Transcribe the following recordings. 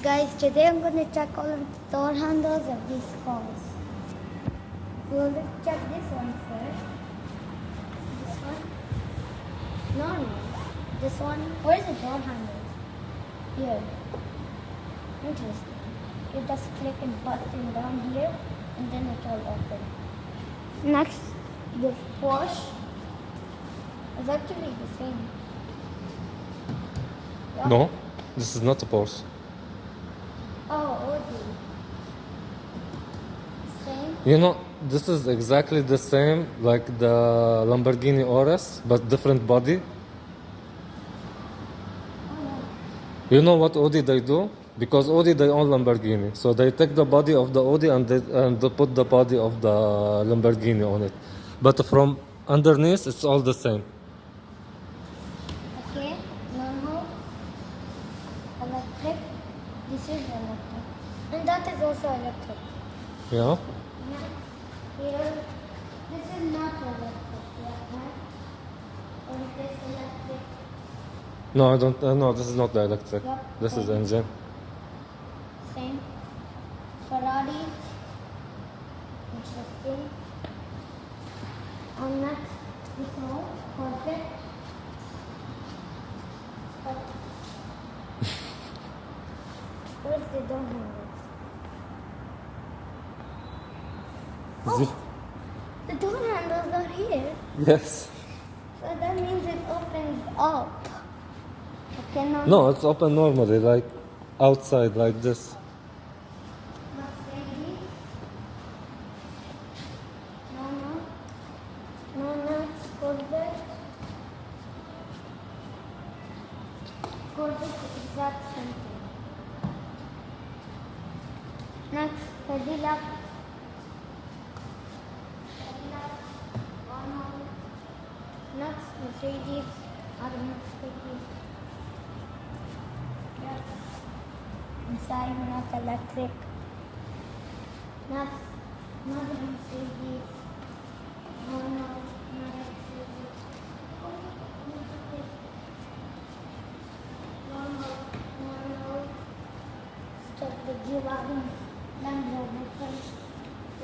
Guys, today I'm going to check all of the door handles of these cars. We'll check this one first. This one? No. This one? Where's the door handle? Here. Interesting. You just click a button down here and then it will open. Next, the Porsche is actually the same. Yeah. No, this is not a Porsche. Oh, Audi. Same? You know, this is exactly the same like the Lamborghini Urus, but different body. Oh, no. You know what Audi they do? Because Audi they own Lamborghini, so they take the body of the Audi and they put the body of the Lamborghini on it. But from underneath, it's all the same. Okay, normal, electric, this is electric, and that is also electric. Yeah. Next, here, this is not electric, yeah, right? Or is this electric? No, I don't. No, this is not the electric. Yep. This is Same. engine. Same. Ferrari, interesting. And next, this one, Corvette. Where's the door handles? Is it? The door handles are here. Yes. So that means it opens up. Okay, now No, it's open normally, like outside, like this. Mercedes. No, Corvette. Corvette is exact same thing. Next, Cadillac. Renault. Next, Mercedes. Other Mercedes. Yes. Inside, not electric. Next, another Mercedes. Renault. Another Mercedes. Renault. Check the G-Wagon. Land Rover first.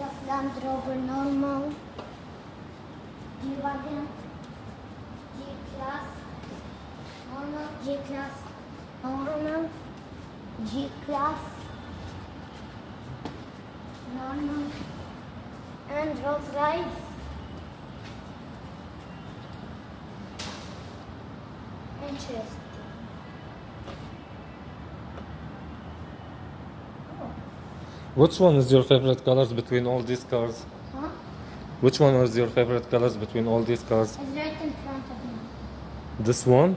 Yes, Land Rover normal. G-Wagon. G-Class. Normal. G-Class. Normal. G-Class. Normal. And Rolls Royce. Interesting. Oh. Which one is your favorite colors between all these cars? Huh? Which one is your favorite colors between all these cars? It's right in front of me. This one?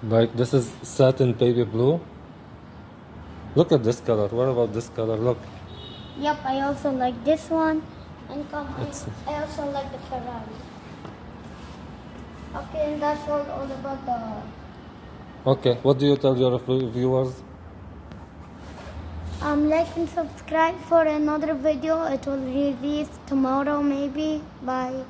Like this is satin baby blue. Look at this color. What about this color? Look. Yep, I also like this one. And It's- I also like the Ferrari. Okay, and that's all about the... Okay, what do you tell your viewers? Like and subscribe for another video. It will release tomorrow maybe. Bye.